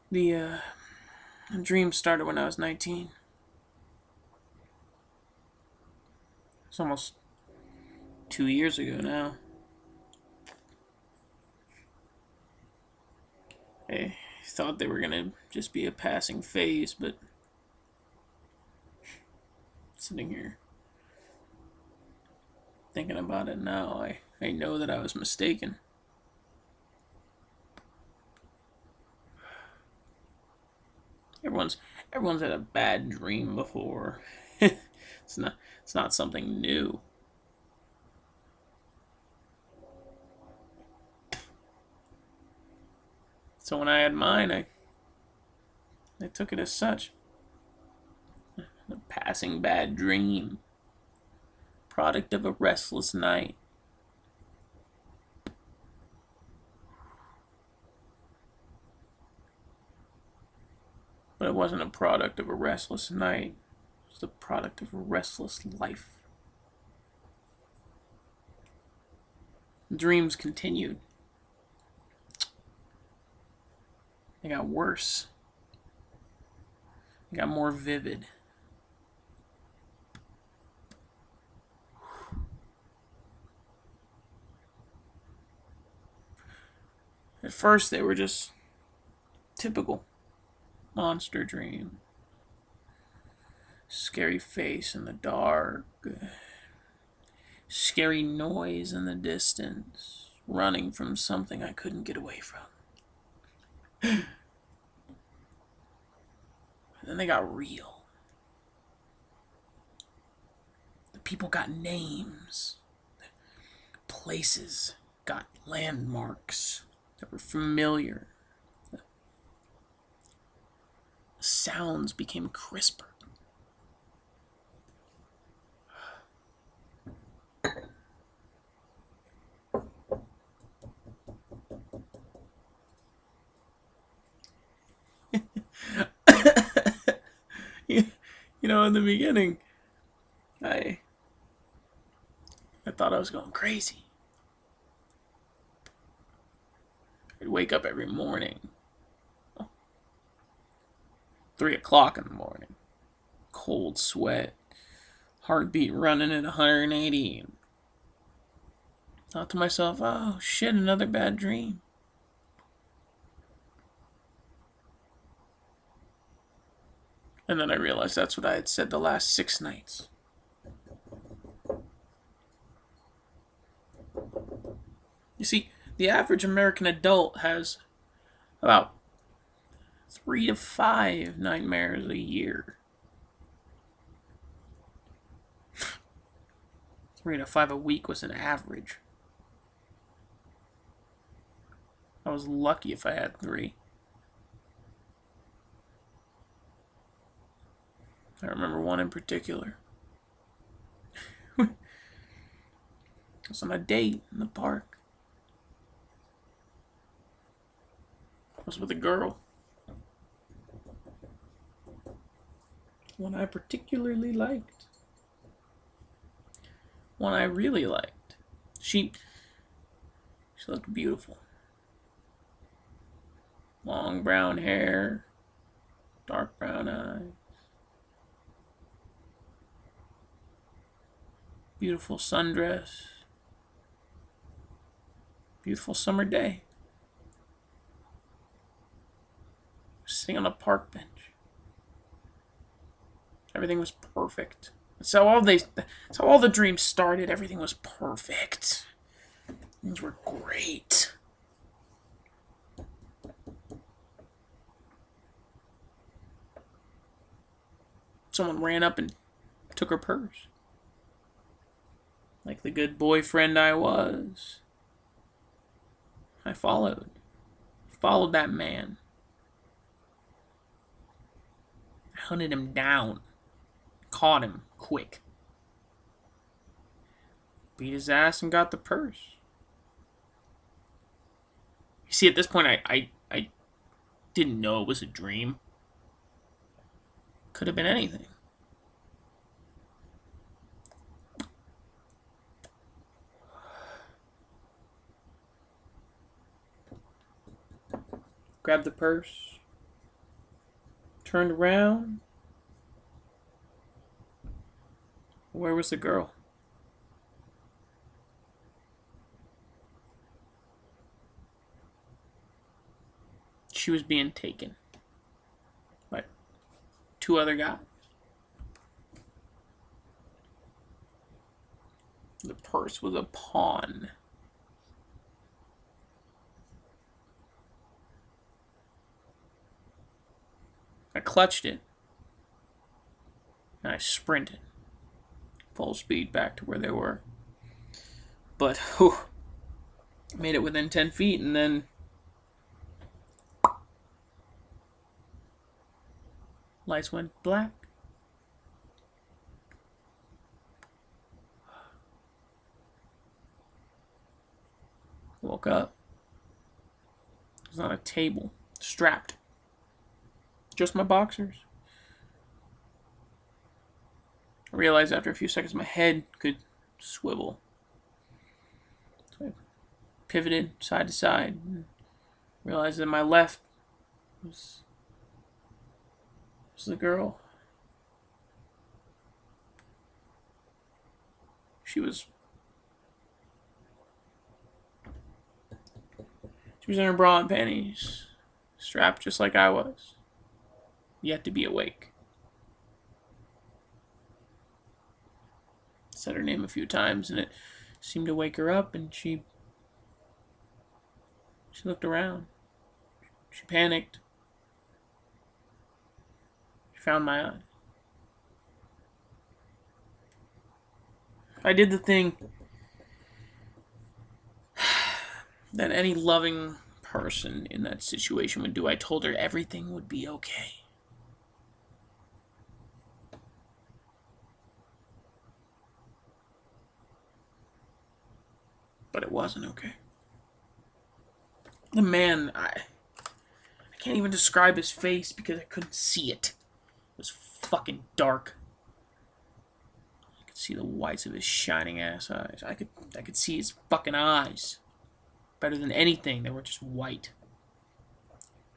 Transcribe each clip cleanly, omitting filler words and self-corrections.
The dream started when I was 19. It's almost 2 years ago now. I thought they were gonna just be a passing phase, but sitting here thinking about it now, I know that I was mistaken. Everyone's had a bad dream before. It's not something new. So when I had mine, I took it as such. A passing bad dream. Product of a restless night. But it wasn't a product of a restless night. It was the product of a restless life. Dreams continued. They got worse. They got more vivid. At first, they were just typical monster dream. Scary face in the dark. Scary noise in the distance. Running from something I couldn't get away from. And then they got real. The people got names. Places got landmarks that were familiar. The sounds became crisper. In the beginning, I thought I was going crazy. I'd wake up every morning, 3 o'clock in the morning, cold sweat, heartbeat running at 180. Thought to myself, oh shit, another bad dream. And then I realized that's what I had said the last 6 nights. You see, the average American adult has about 3 to 5 nightmares a year. 3 to 5 a week was an average. I was lucky if I had 3. I remember one in particular. I was on a date in the park. I was with a girl. One I particularly liked. One I really liked. She looked beautiful. Long brown hair, dark brown eyes. Beautiful sundress. Beautiful summer day. Sitting on a park bench. Everything was perfect. That's how all the dreams started. Everything was perfect. Things were great. Someone ran up and took her purse. Like the good boyfriend I was, I followed that man. I hunted him down, caught him quick, beat his ass and got the purse. You see, at this point, I didn't know it was a dream. Could have been anything. Grabbed the purse, Turned around. Where was the girl? She was being taken by two other guys. The purse was a pawn. I clutched it, and I sprinted full speed back to where they were. But, made it within 10 feet, and then lights went black. Woke up. I was on a table, strapped. Just my boxers. I realized after a few seconds my head could swivel. So I pivoted side to side and realized that my left was the girl. She was in her bra and panties, strapped just like I was, yet to be awake. Said her name a few times, and it seemed to wake her up, and she looked around. She panicked. She found my eye. I did the thing that any loving person in that situation would do. I told her everything would be okay. But it wasn't okay. The man, I can't even describe his face because I couldn't see it. It was fucking dark. I could see the whites of his shining ass eyes. I could see his fucking eyes. Better than anything, they were just white.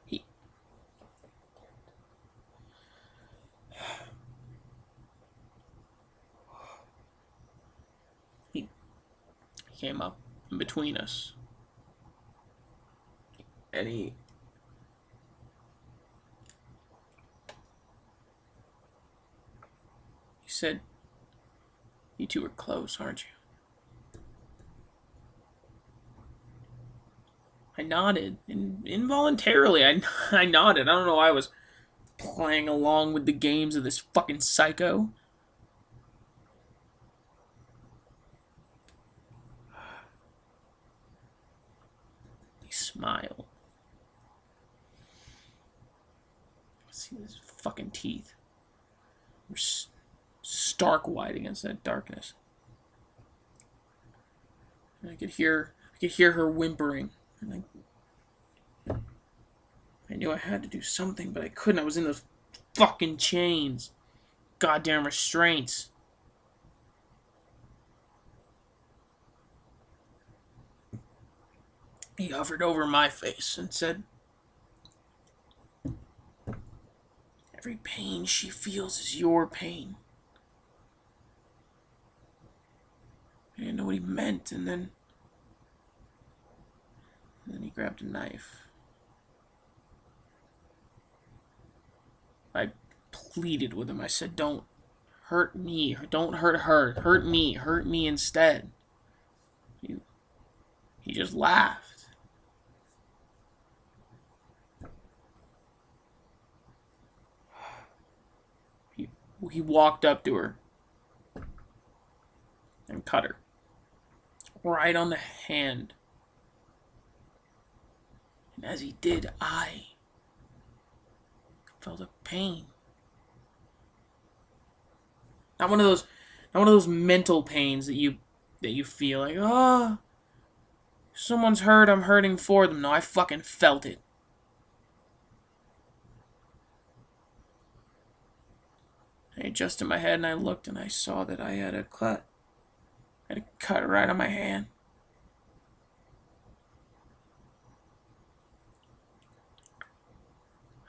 He came up in between us. And he said, "You two are close, aren't you?" I nodded, involuntarily. I nodded. I don't know why I was playing along with the games of this fucking psycho. He smiled. See his fucking teeth. They were stark white against that darkness. And I could hear her whimpering. And I knew I had to do something, but I couldn't. I was in those fucking chains. Goddamn restraints. He hovered over my face and said, "Every pain she feels is your pain." I didn't know what he meant, and then he grabbed a knife. I pleaded with him. I said, "Don't hurt me. Don't hurt her. Hurt me. Hurt me instead." He just laughed. He walked up to her and cut her right on the hand. And as he did, I felt a pain. Not one of those mental pains that you feel like, oh, someone's hurt, I'm hurting for them. No, I fucking felt it. I adjusted my head and I looked and I saw that I had a cut. I had a cut right on my hand.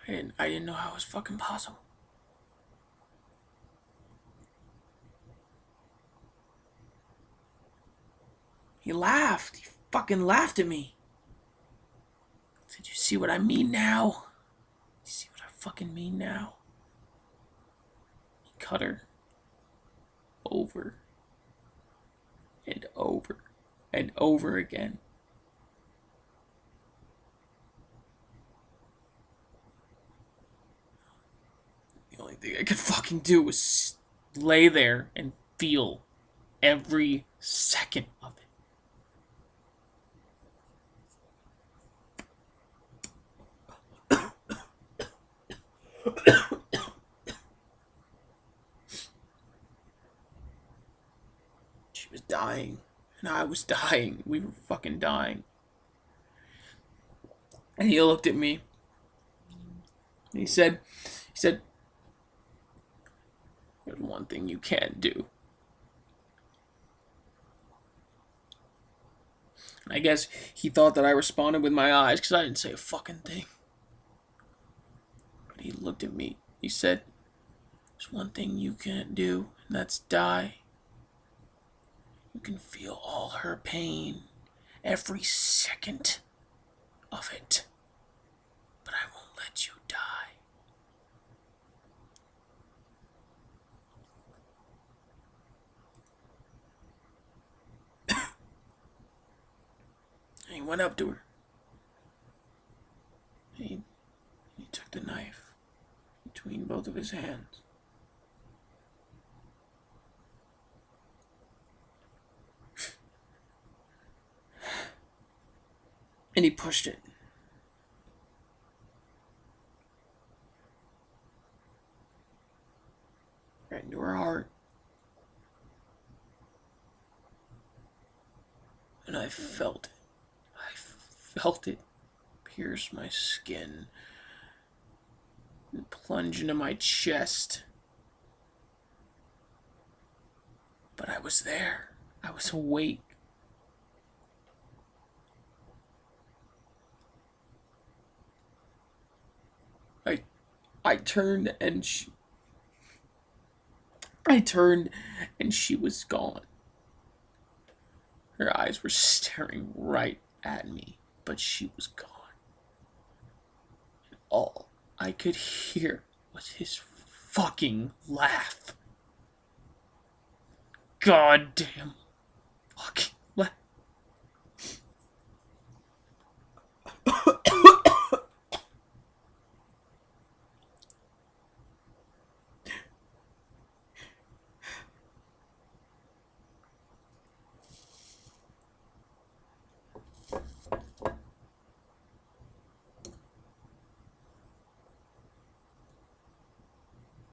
I didn't know how it was fucking possible. He laughed. He fucking laughed at me. Did you see what I mean now? You see what I fucking mean now? He cut her over and over and over again. The only thing I could fucking do was lay there and feel every second of it. She was dying, and I was dying. We were fucking dying. And he looked at me. And he said, there's one thing you can't do. And I guess he thought that I responded with my eyes because I didn't say a fucking thing. But he looked at me. He said, there's one thing you can't do, and that's die. You can feel all her pain, every second of it. But I won't let you die. And he went up to her. He took the knife between both of his hands. And he pushed it. Right into her heart. And I felt it. I felt it pierce my skin and plunge into my chest. But I was there. I was awake. I turned and she was gone. Her eyes were staring right at me, but she was gone. And all I could hear was his fucking laugh. Goddamn fucking laugh.